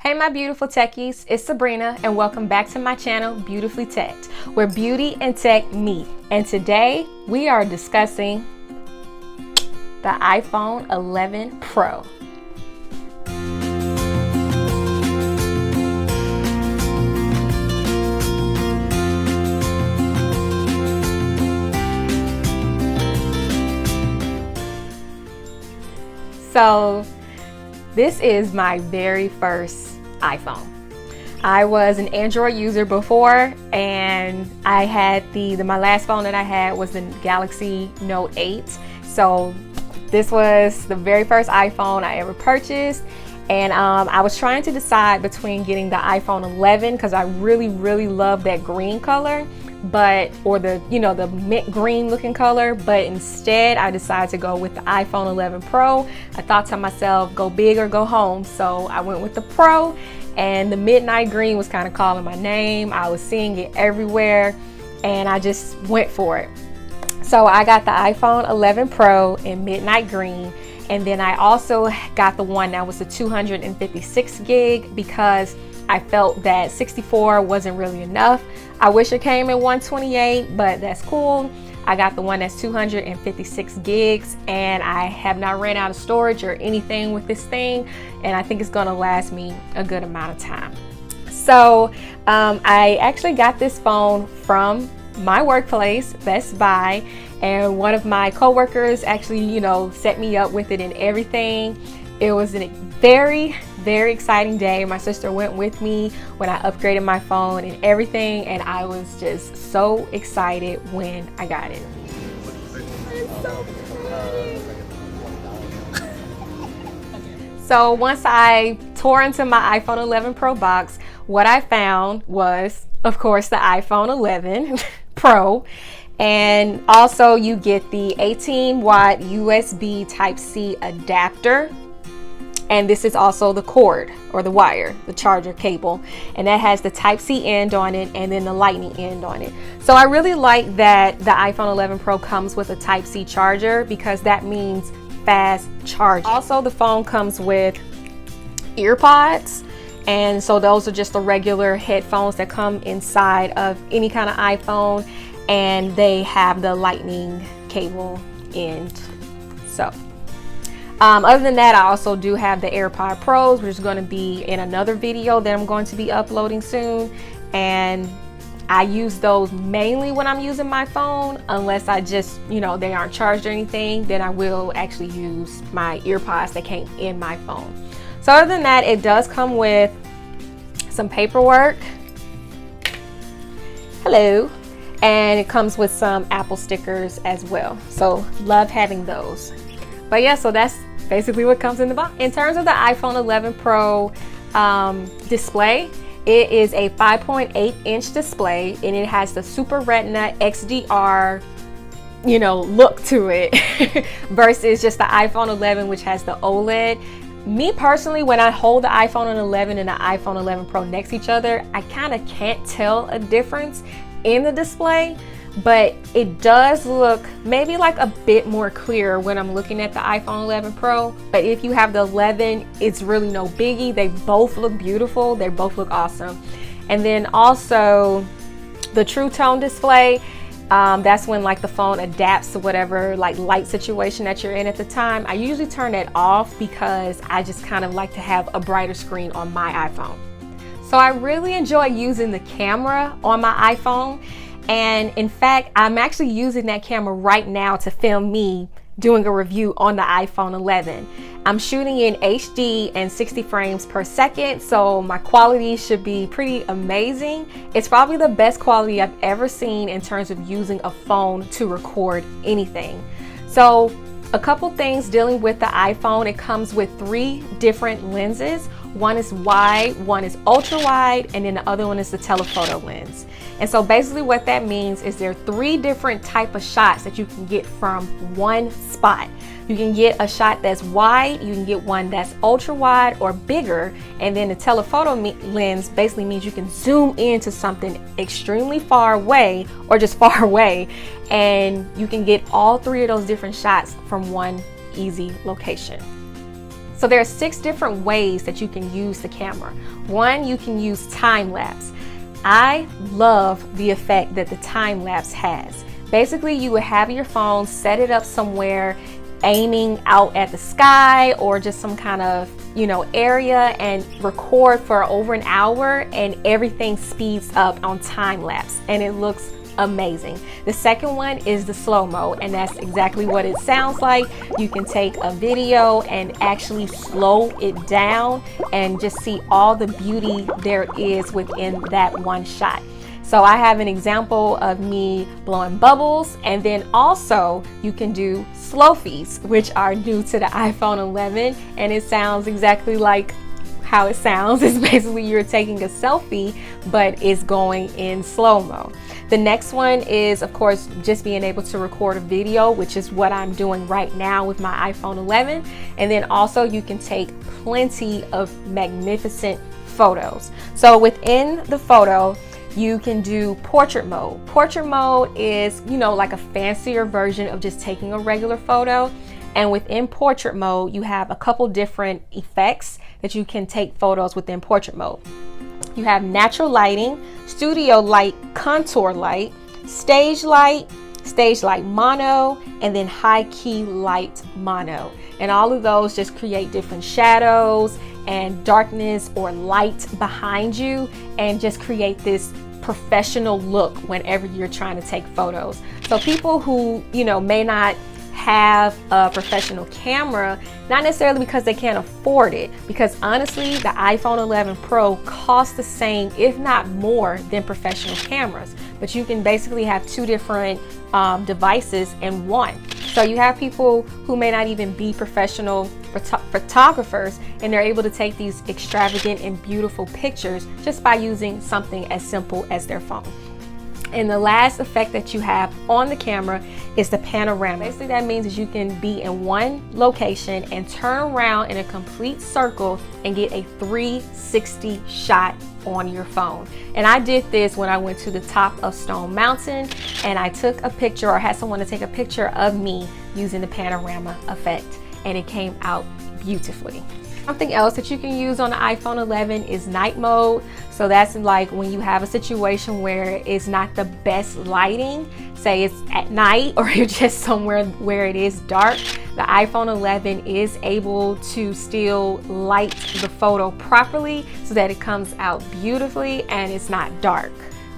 Hey my beautiful techies, it's Sabrina and welcome back to my channel Beautifully Teched, where beauty and tech meet. And today we are discussing the iPhone 11 Pro. So this is my very first iPhone. I was an Android user before, and I had my last phone that I had was the Galaxy Note 8. So this was the very first iPhone I ever purchased. And I was trying to decide between getting the iPhone 11 because I really love that green color, or the mint green looking color, but instead I decided to go with the iPhone 11 Pro. I thought to myself, go big or go home. So I went with the Pro, and the midnight green was kind of calling my name. I was seeing it everywhere and I just went for it. So I got the iPhone 11 Pro in midnight green. And then I also got the one that was the 256 gig because I felt that 64 wasn't really enough. I wish it came in 128, but that's cool. I got the one that's 256 gigs, and I have not ran out of storage or anything with this thing, and I think it's gonna last me a good amount of time. So I actually got this phone from my workplace, Best Buy, and one of my coworkers actually, set me up with it and everything. It was a very exciting day. My sister went with me when I upgraded my phone and everything, and I was just so excited when I got it. It's so pretty. So once I tore into my iPhone 11 Pro box, what I found was, of course, the iPhone 11 Pro. And also you get the 18-watt USB Type-C adapter. And this is also the cord or the wire, the charger cable. And that has the Type-C end on it and then the lightning end on it. So I really like that the iPhone 11 Pro comes with a Type-C charger because that means fast charging. Also, the phone comes with ear pods. And so those are just the regular headphones that come inside of any kind of iPhone. And they have the lightning cable end. So other than that, I also do have the AirPod Pros, which is going to be in another video that I'm going to be uploading soon. And I use those mainly when I'm using my phone, unless I just, they aren't charged or anything, then I will actually use my earpods that came in my phone. So other than that, it does come with some paperwork. Hello. And it comes with some Apple stickers as well. So love having those. But yeah, so that's basically what comes in the box. In terms of the iPhone 11 Pro display, it is a 5.8-inch display, and it has the Super Retina XDR, look to it versus just the iPhone 11, which has the OLED. Me personally, when I hold the iPhone 11 and the iPhone 11 Pro next to each other, I kind of can't tell a difference in the display, but it does look maybe like a bit more clear when I'm looking at the iPhone 11 Pro. But if you have the 11, it's really no biggie. They both look beautiful. They both look awesome. And then also the True Tone display, that's when the phone adapts to whatever light situation that you're in at the time. I usually turn that off because I just kind of like to have a brighter screen on my iPhone. So I really enjoy using the camera on my iPhone. And in fact, I'm actually using that camera right now to film me doing a review on the iPhone 11. I'm shooting in HD and 60 frames per second, so my quality should be pretty amazing. It's probably the best quality I've ever seen in terms of using a phone to record anything. So a couple things dealing with the iPhone, it comes with 3 different lenses. One is wide, one is ultra wide, and then the other one is the telephoto lens. And so basically what that means is there are 3 different type of shots that you can get from one spot. You can get a shot that's wide, you can get one that's ultra wide or bigger, and then the telephoto lens basically means you can zoom into something extremely far away or just far away, and you can get all 3 of those different shots from one easy location. So So there are 6 different ways that you can use the camera. One, you can use time lapse. I love the effect that the time lapse has. Basically, you would have your phone, set it up somewhere, aiming out at the sky or just some kind of, area, and record for over an hour, and everything speeds up on time lapse and it looks amazing. The second one is the slow-mo, and that's exactly what it sounds like. You can take a video and actually slow it down and just see all the beauty there is within that one shot. So I have an example of me blowing bubbles, and then also you can do Selfies, which are new to the iPhone 11, and it sounds exactly like how it sounds. It's basically you're taking a selfie, but it's going in slow-mo. The next one is, of course, just being able to record a video, which is what I'm doing right now with my iPhone 11. And then also you can take plenty of magnificent photos. So within the photo, you can do portrait mode. Portrait mode is, like a fancier version of just taking a regular photo. And within portrait mode, you have a couple different effects that you can take photos within portrait mode. You have natural lighting, studio light, contour light, stage light mono, and then high key light mono. And all of those just create different shadows and darkness or light behind you, and just create this professional look whenever you're trying to take photos. So people who, may not have a professional camera, not necessarily because they can't afford it, because honestly the iPhone 11 Pro costs the same, if not more, than professional cameras, but you can basically have 2 different devices in one. So you have people who may not even be professional photographers, and they're able to take these extravagant and beautiful pictures just by using something as simple as their phone. And the last effect that you have on the camera is the panorama. Basically, that means that you can be in one location and turn around in a complete circle and get a 360 shot on your phone. And I did this when I went to the top of Stone Mountain, and I took a picture, or had someone to take a picture of me using the panorama effect, and it came out beautifully. Something else that you can use on the iPhone 11 is night mode. So that's like when you have a situation where it's not the best lighting, say it's at night or you're just somewhere where it is dark, the iPhone 11 is able to still light the photo properly so that it comes out beautifully and it's not dark.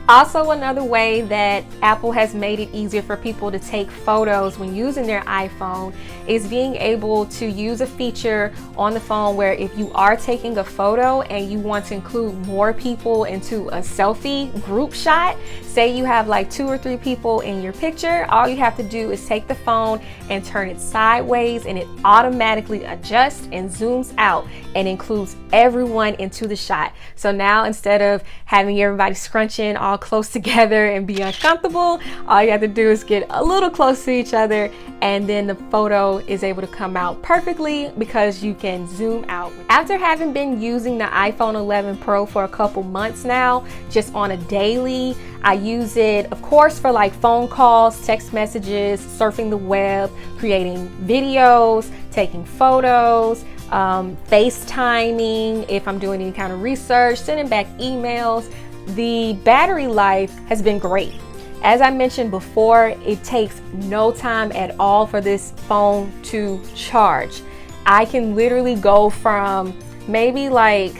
Also, another way that Apple has made it easier for people to take photos when using their iPhone is being able to use a feature on the phone where if you are taking a photo and you want to include more people into a selfie group shot, say you have like 2 or 3 people in your picture, all you have to do is take the phone and turn it sideways, and it automatically adjusts and zooms out and includes everyone into the shot. So now instead of having everybody scrunching all close together and be uncomfortable, all you have to do is get a little close to each other, and then the photo is able to come out perfectly because you can zoom out. After having been using the iPhone 11 Pro for a couple months now, just on a daily, I use it, of course, for like phone calls, text messages, surfing the web, creating videos, taking photos, FaceTiming, if I'm doing any kind of research, sending back emails. The battery life has been great. As I mentioned before, it takes no time at all for this phone to charge. I can literally go from maybe like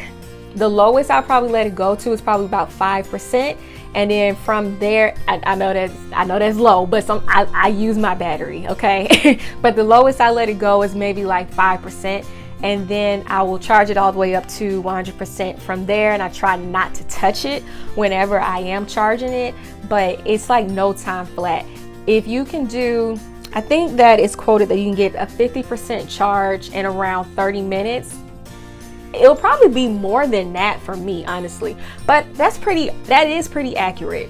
the lowest I'll probably let it go to is probably about 5%. And then from there, I know that's low, but I use my battery, okay? But the lowest I let it go is maybe like 5. And then I will charge it all the way up to 100% from there, and I try not to touch it whenever I am charging it, but it's like no time flat. If you can do, I think that it's quoted that you can get a 50% charge in around 30 minutes. It'll probably be more than that for me, honestly, but that is pretty accurate.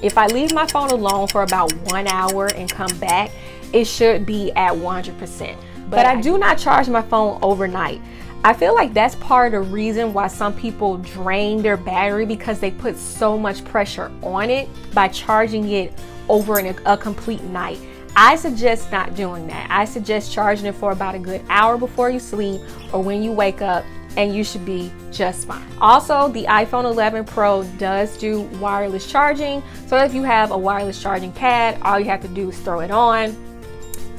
If I leave my phone alone for about 1 hour and come back, it should be at 100%. But I do not charge my phone overnight. I feel like that's part of the reason why some people drain their battery, because they put so much pressure on it by charging it over a complete night. I suggest not doing that. I suggest charging it for about a good hour before you sleep or when you wake up, and you should be just fine. Also, the iPhone 11 Pro does do wireless charging. So if you have a wireless charging pad, all you have to do is throw it on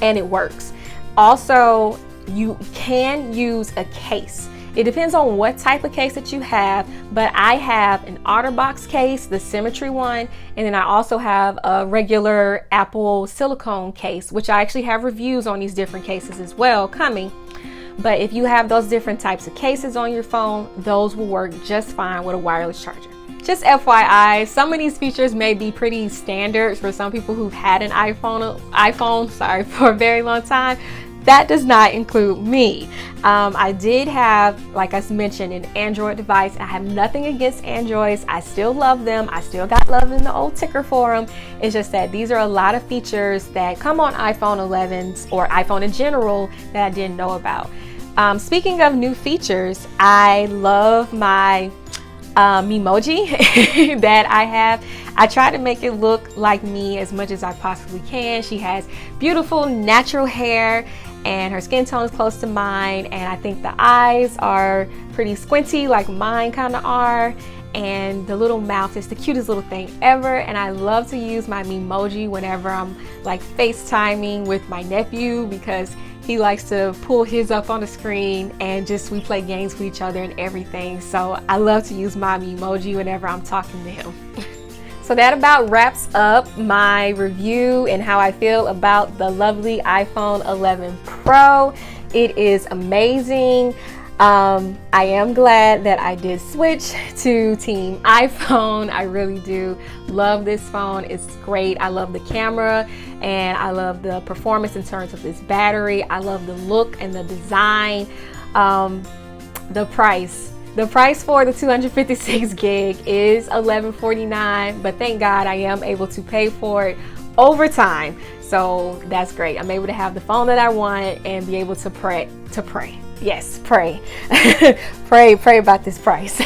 and it works. Also, you can use a case. It depends on what type of case that you have, but I have an OtterBox case, the Symmetry one, and then I also have a regular Apple silicone case, which I actually have reviews on these different cases as well coming. But if you have those different types of cases on your phone, those will work just fine with a wireless charger. Just FYI, some of these features may be pretty standard for some people who've had an iPhone for a very long time. That does not include me. I did have, like I mentioned, an Android device. I have nothing against Androids. I still love them. I still got love in the old ticker for them. It's just that these are a lot of features that come on iPhone 11s or iPhone in general that I didn't know about. Speaking of new features, I love my Memoji that I have. I try to make it look like me as much as I possibly can. She has beautiful natural hair and her skin tone is close to mine, and I think the eyes are pretty squinty like mine kind of are, and the little mouth is the cutest little thing ever. And I love to use my Memoji whenever I'm like FaceTiming with my nephew, because he likes to pull his up on the screen and we play games with each other and everything. So I love to use my Memoji whenever I'm talking to him. So that about wraps up my review and how I feel about the lovely iPhone 11 Pro. It is amazing. I am glad that I did switch to Team iPhone. I really do love this phone. It's great. I love the camera and I love the performance in terms of this battery. I love the look and the design. The price for the 256 gig is $11.49, but thank God I am able to pay for it over time. So that's great. I'm able to have the phone that I want and be able to pray. Yes, pray. pray about this price.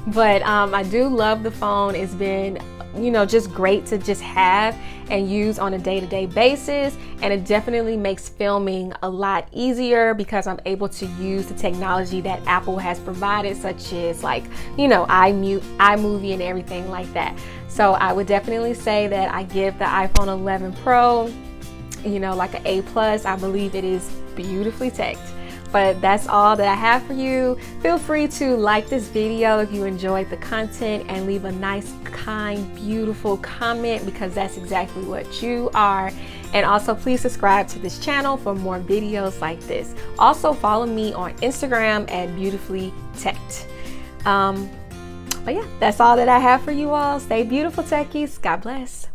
But I do love the phone. It's been, just great to just have and use on a day-to-day basis, and it definitely makes filming a lot easier because I'm able to use the technology that Apple has provided, such as like iMovie and everything like that. So I would definitely say that I give the iPhone 11 Pro like an A+. I believe it is beautifully teched. But that's all that I have for you. Feel free to like this video if you enjoyed the content and leave a nice, kind, beautiful comment, because that's exactly what you are. And also please subscribe to this channel for more videos like this. Also follow me on Instagram at Beautifully Teched. But yeah, that's all that I have for you all. Stay beautiful, techies. God bless.